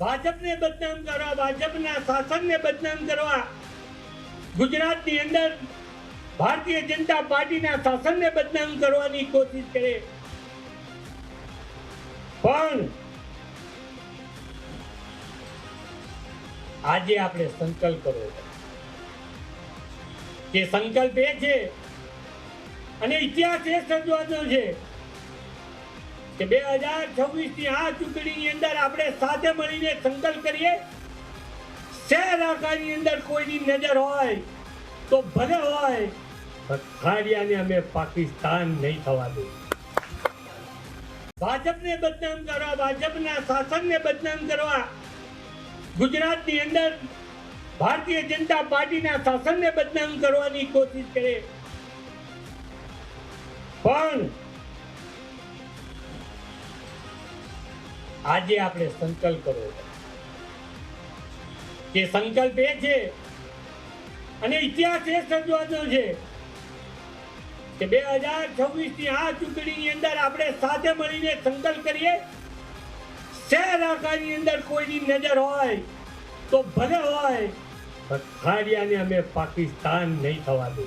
ભાજપને બદનામ કરવા, ભાજપના શાસનને બદનામ કરવા, ગુજરાતની અંદર ભારતીય જનતા પાર્ટીના શાસનને બદનામ કરવાની કોશિશ કરે, પણ આજે આપણે સંકલ્પ કરવો કે સંકલ્પ એ છે અને ઇતિહાસ એ સર્જવાનો છે કે 2026 ની આ ચૂંટણીની અંદર આપણે સાથે મળીને સંકલ્પ કરીએ, શહેર આખાની અંદર કોઈની નજર હોય તો ભલે હોય, પણ ખાડિયાને અમે પાકિસ્તાન નહીં થવા દે. ભાજપને બદનામ કરવા, ભાજપના શાસનને બદનામ કરવા, ગુજરાતની અંદર ભારતીય જનતા પાર્ટીના શાસનને બદનામ કરવાની કોશિશ કરે, પણ આજે આપણે સંકલ્પ કરવો કે સંકલ્પ એ છે અને ઇતિહાસ એ સર્જવાનો છે કે 2026 ની આ ચૂંટણીની અંદર આપણે સાથે મળીને સંકલ્પ કરીએ, શહેર આખાની અંદર કોઈની નજર હોય તો ભલે હોય, પણ ખાડિયાને અમે પાકિસ્તાન નહીં થવા દે.